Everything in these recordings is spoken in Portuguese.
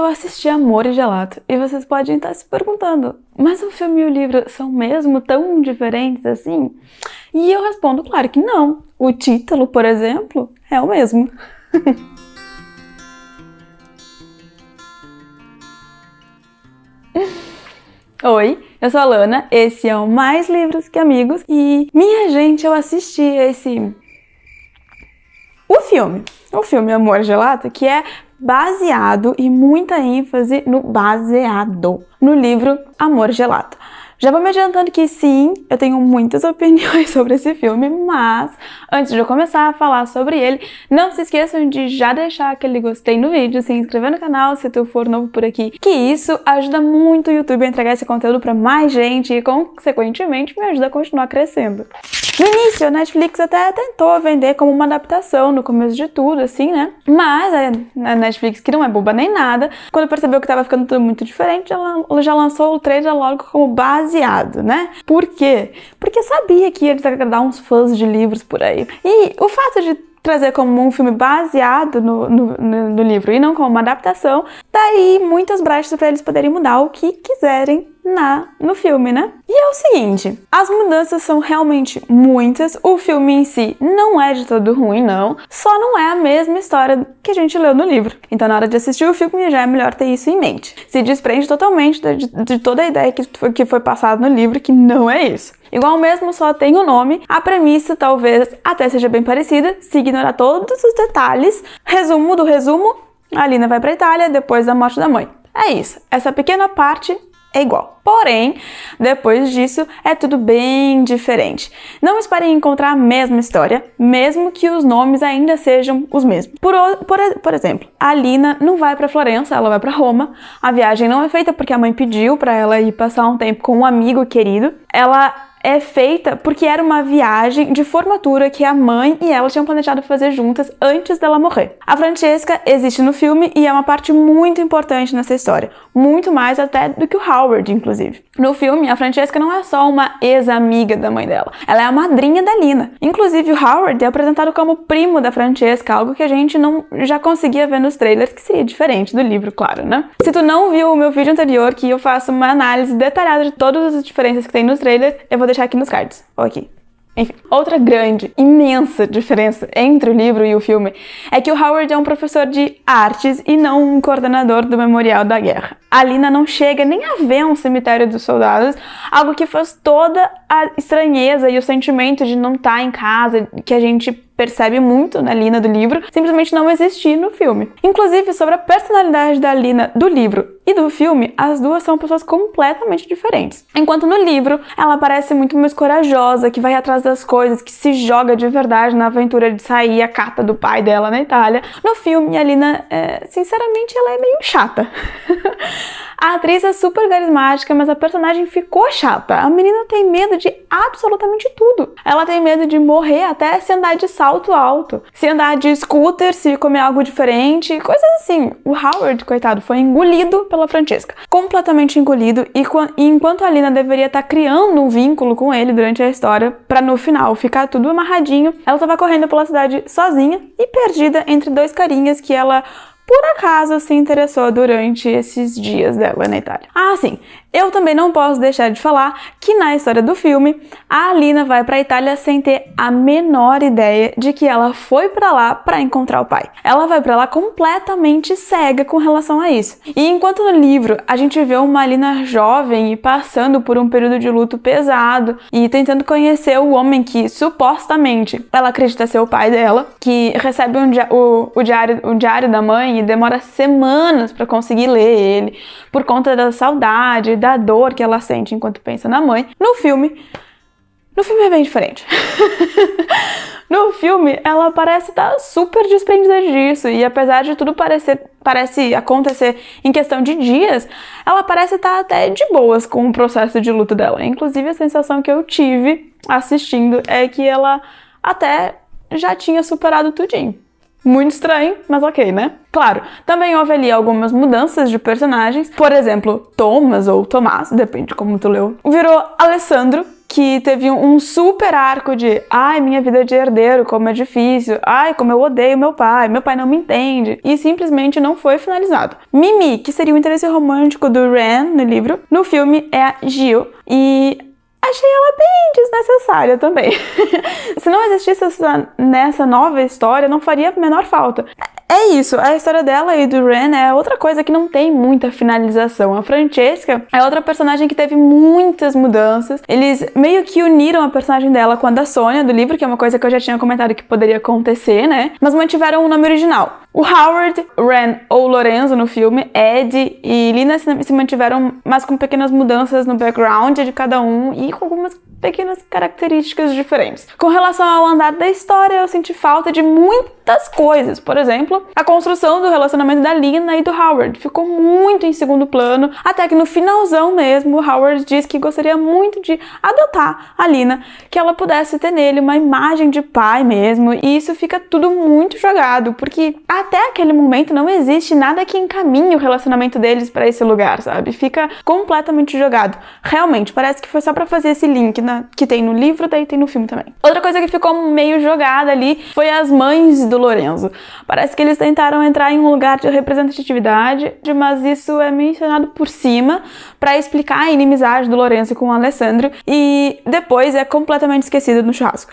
assisti Amor e Gelato e vocês podem estar se perguntando, mas o filme e o livro são mesmo tão diferentes assim? E eu respondo, claro que não. O título, por exemplo, é o mesmo. Oi, eu sou a Lana, esse é o Mais Livros que Amigos e, minha gente, eu assisti o filme Amor e Gelato, que é baseado e muita ênfase no livro Amor e Gelato. Já vou me adiantando que sim, eu tenho muitas opiniões sobre esse filme, mas antes de eu começar a falar sobre ele, não se esqueçam de já deixar aquele gostei no vídeo, se inscrever no canal se tu for novo por aqui, que isso ajuda muito o YouTube a entregar esse conteúdo para mais gente e, consequentemente, me ajuda a continuar crescendo. No início, a Netflix até tentou vender como uma adaptação no começo de tudo, assim, né? Mas a Netflix, que não é boba nem nada, quando percebeu que tava ficando tudo muito diferente, ela já lançou o trailer logo como baseado, né? Por quê? Porque sabia que ia desagradar uns fãs de livros por aí. E o fato de trazer como um filme baseado no livro e não como uma adaptação, daí muitas brechas para eles poderem mudar o que quiserem no filme, né? E é o seguinte, as mudanças são realmente muitas, o filme em si não é de todo ruim, não, só não é a mesma história que a gente leu no livro. Então, na hora de assistir o filme, já é melhor ter isso em mente. Se desprende totalmente de toda a ideia que foi passada no livro, que não é isso. Igual mesmo, só tem o nome, a premissa talvez até seja bem parecida, se ignorar todos os detalhes. Resumo do resumo, a Alina vai pra Itália depois da morte da mãe. É isso, essa pequena parte é igual. Porém, depois disso, é tudo bem diferente. Não esperem encontrar a mesma história, mesmo que os nomes ainda sejam os mesmos. Por exemplo, a Alina não vai para Florença, ela vai para Roma. A viagem não é feita porque a mãe pediu para ela ir passar um tempo com um amigo querido. Ela é feita porque era uma viagem de formatura que a mãe e ela tinham planejado fazer juntas antes dela morrer. A Francesca existe no filme e é uma parte muito importante nessa história, muito mais até do que o Howard, inclusive. No filme, a Francesca não é só uma ex-amiga da mãe dela, ela é a madrinha da Lina. Inclusive, o Howard é apresentado como primo da Francesca, algo que a gente não já conseguia ver nos trailers, que seria diferente do livro, claro, né? Se tu não viu o meu vídeo anterior, que eu faço uma análise detalhada de todas as diferenças que tem nos trailers, eu vou deixar aqui nos cards, ou aqui. Enfim, outra grande, imensa diferença entre o livro e o filme é que o Howard é um professor de artes e não um coordenador do Memorial da Guerra. A Lina não chega nem a ver um cemitério dos soldados, algo que faz toda a estranheza e o sentimento de não estar em casa, que a gente percebe muito na Lina do livro, simplesmente não existir no filme. Inclusive, sobre a personalidade da Lina do livro e do filme, as duas são pessoas completamente diferentes. Enquanto no livro, ela parece muito mais corajosa, que vai atrás das coisas, que se joga de verdade na aventura de sair a cata do pai dela na Itália. No filme, a Lina, sinceramente, ela é meio chata. A atriz é super carismática, mas a personagem ficou chata. A menina tem medo de absolutamente tudo. Ela tem medo de morrer até se andar de salto alto, se andar de scooter, se comer algo diferente, coisas assim. O Howard, coitado, foi engolido pela Francesca. Completamente engolido, e enquanto a Lina deveria estar criando um vínculo com ele durante a história, pra no final ficar tudo amarradinho, ela estava correndo pela cidade sozinha e perdida entre dois carinhas que ela por acaso se interessou durante esses dias dela na Itália. Ah, sim, eu também não posso deixar de falar que na história do filme, a Alina vai pra Itália sem ter a menor ideia de que ela foi pra lá pra encontrar o pai. Ela vai pra lá completamente cega com relação a isso. E enquanto no livro a gente vê uma Alina jovem e passando por um período de luto pesado e tentando conhecer o homem que supostamente ela acredita ser o pai dela, que recebe o diário da mãe e demora semanas pra conseguir ler ele por conta da saudade, da dor que ela sente enquanto pensa na mãe. No filme é bem diferente. No filme, ela parece estar super desprendida disso, e apesar de tudo parece acontecer em questão de dias, ela parece estar até de boas com o processo de luto dela. Inclusive, a sensação que eu tive assistindo é que ela até já tinha superado tudinho. Muito estranho, mas ok, né? Claro, também houve ali algumas mudanças de personagens. Por exemplo, Thomas ou Tomás, depende de como tu leu, virou Alessandro. que teve um super arco de ai, minha vida de herdeiro, como é difícil, ai, como eu odeio meu pai não me entende, e simplesmente não foi finalizado. Mimi, que seria o interesse romântico do Ren no livro, no filme é a Jill, e achei ela bem desnecessária também. Se não existisse nessa nova história, não faria a menor falta. É isso, a história dela e do Ren é outra coisa que não tem muita finalização. A Francesca é outra personagem que teve muitas mudanças. Eles meio que uniram a personagem dela com a da Sônia do livro, que é uma coisa que eu já tinha comentado que poderia acontecer, né? Mas mantiveram o nome original. O Howard, Ren ou Lorenzo no filme, Ed e Lina se mantiveram, mas com pequenas mudanças no background de cada um e com algumas pequenas características diferentes. Com relação ao andar da história, eu senti falta de muitas coisas. Por exemplo, a construção do relacionamento da Lina e do Howard ficou muito em segundo plano, até que no finalzão mesmo, o Howard diz que gostaria muito de adotar a Lina, que ela pudesse ter nele uma imagem de pai mesmo, e isso fica tudo muito jogado, porque até aquele momento não existe nada que encaminhe o relacionamento deles para esse lugar, sabe? Fica completamente jogado. Realmente, parece que foi só pra fazer esse link que tem no livro, daí tem no filme também. Outra coisa que ficou meio jogada ali foi as mães do Lorenzo. Parece que eles tentaram entrar em um lugar de representatividade, mas isso é mencionado por cima para explicar a inimizade do Lorenzo com o Alessandro e depois é completamente esquecido no churrasco.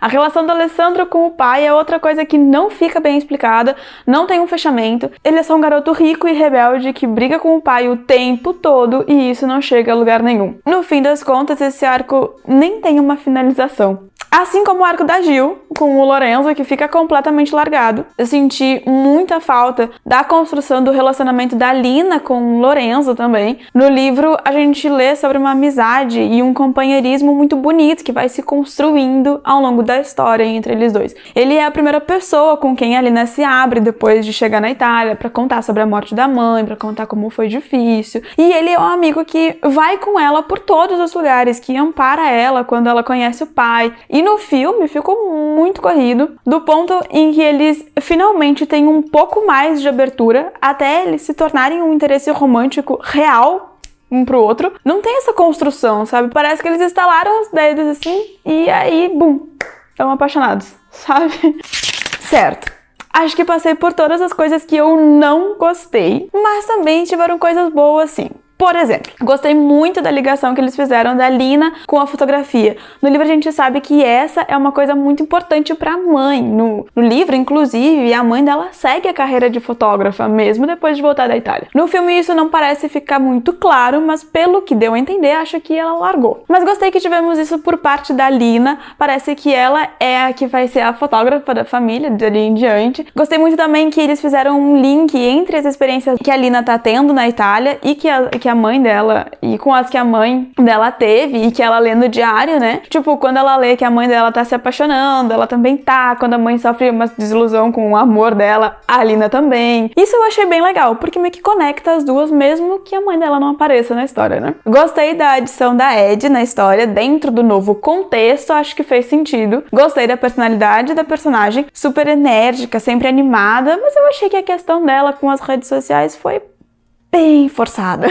A relação do Alessandro com o pai é outra coisa que não fica bem explicada, não tem um fechamento. Ele é só um garoto rico e rebelde que briga com o pai o tempo todo e isso não chega a lugar nenhum. No fim das contas, esse arco nem tem uma finalização. Assim como o arco da Jill, com o Lorenzo, que fica completamente largado. Eu senti muita falta da construção do relacionamento da Lina com o Lorenzo também. No livro, a gente lê sobre uma amizade e um companheirismo muito bonito que vai se construindo ao longo da história entre eles dois. Ele é a primeira pessoa com quem a Lina se abre depois de chegar na Itália para contar sobre a morte da mãe, para contar como foi difícil. E ele é um amigo que vai com ela por todos os lugares, que ampara ela quando ela conhece o pai. E no filme ficou muito corrido, do ponto em que eles finalmente têm um pouco mais de abertura até eles se tornarem um interesse romântico real um pro outro. Não tem essa construção, sabe? Parece que eles estalaram os dedos assim e aí, bum, estão apaixonados, sabe? Certo. Acho que passei por todas as coisas que eu não gostei, mas também tiveram coisas boas sim. Por exemplo, gostei muito da ligação que eles fizeram da Lina com a fotografia. No livro a gente sabe que essa é uma coisa muito importante para a mãe. No livro, inclusive, a mãe dela segue a carreira de fotógrafa, mesmo depois de voltar da Itália. No filme isso não parece ficar muito claro, mas pelo que deu a entender, acho que ela largou. Mas gostei que tivemos isso por parte da Lina. Parece que ela é a que vai ser a fotógrafa da família, dali em diante. Gostei muito também que eles fizeram um link entre as experiências que a Lina tá tendo na Itália e que a mãe dela, e com as que a mãe dela teve e que ela lê no diário, né? Tipo, quando ela lê que a mãe dela tá se apaixonando, ela também tá. Quando a mãe sofre uma desilusão com o amor dela, a Lina também. Isso eu achei bem legal, porque meio que conecta as duas, mesmo que a mãe dela não apareça na história, né? Gostei da adição da Ed na história, dentro do novo contexto, acho que fez sentido. Gostei da personalidade da personagem, super enérgica, sempre animada, mas eu achei que a questão dela com as redes sociais foi bem forçada.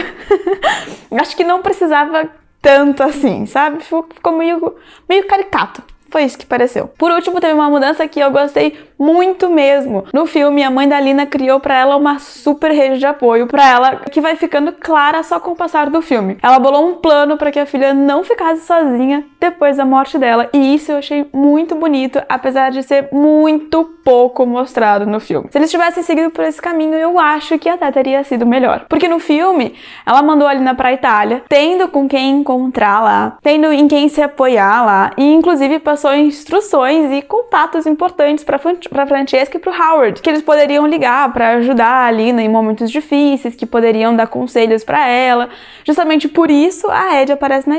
Acho que não precisava tanto assim, sabe? Ficou meio caricato. Foi isso que pareceu. Por último, teve uma mudança que eu gostei muito mesmo. No filme, a mãe da Lina criou pra ela uma super rede de apoio pra ela, que vai ficando clara só com o passar do filme. Ela bolou um plano pra que a filha não ficasse sozinha depois da morte dela, e isso eu achei muito bonito, apesar de ser muito pouco mostrado no filme. Se eles tivessem seguido por esse caminho, eu acho que até teria sido melhor. Porque no filme, ela mandou a Lina pra Itália, tendo com quem encontrar lá, tendo em quem se apoiar lá, e inclusive passou instruções e contatos importantes pra Francesca e pro Howard, que eles poderiam ligar pra ajudar a Lina em momentos difíceis, que poderiam dar conselhos pra ela. Justamente por isso, a Ed aparece na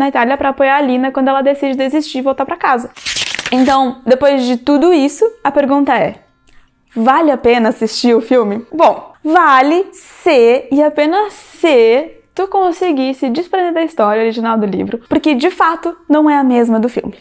Itália pra apoiar a Lina quando ela decide desistir e voltar pra casa. Então, depois de tudo isso, a pergunta é: vale a pena assistir o filme? Bom, vale se e apenas se tu conseguir se desprender da história original do livro, porque de fato não é a mesma do filme.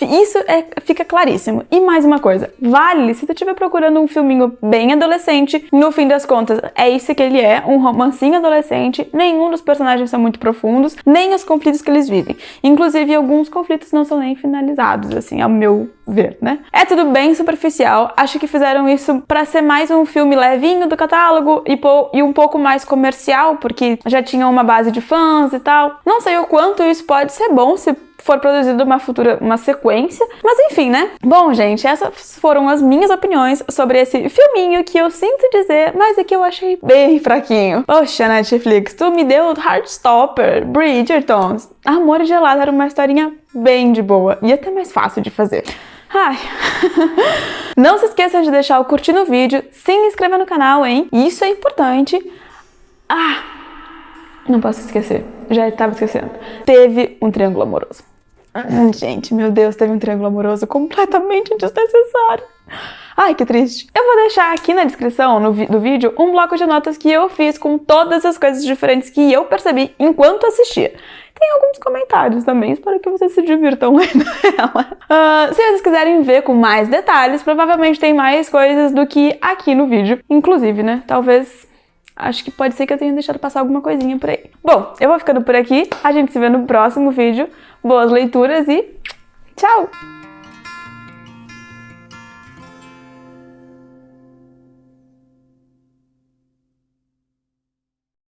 Isso fica claríssimo. E mais uma coisa, vale se tu estiver procurando um filminho bem adolescente, no fim das contas é isso que ele é, um romancinho adolescente, nenhum dos personagens são muito profundos, nem os conflitos que eles vivem. Inclusive, alguns conflitos não são nem finalizados, assim, ao meu ver, né? É tudo bem superficial, acho que fizeram isso pra ser mais um filme levinho do catálogo e um pouco mais comercial, porque já tinha uma base de fãs e tal. Não sei o quanto isso pode ser bom se for produzido uma sequência, mas enfim, né? Bom, gente, essas foram as minhas opiniões sobre esse filminho que eu sinto dizer, mas é que eu achei bem fraquinho. Poxa, Netflix, tu me deu Heartstopper, Bridgerton. Amor Gelado era uma historinha bem de boa e até mais fácil de fazer. Ai. Não se esqueça de deixar o curtir no vídeo, se inscrever no canal, hein? Isso é importante. Não posso esquecer. Já estava esquecendo. Teve um triângulo amoroso. Gente, meu Deus, teve um triângulo amoroso completamente desnecessário. Ai, que triste. Eu vou deixar aqui na descrição do vídeo um bloco de notas que eu fiz com todas as coisas diferentes que eu percebi enquanto assistia. Tem alguns comentários também, espero que vocês se divirtam lendo ela. Se vocês quiserem ver com mais detalhes, provavelmente tem mais coisas do que aqui no vídeo. Inclusive, né, talvez... Acho que pode ser que eu tenha deixado passar alguma coisinha por aí. Bom, eu vou ficando por aqui. A gente se vê no próximo vídeo. Boas leituras e tchau!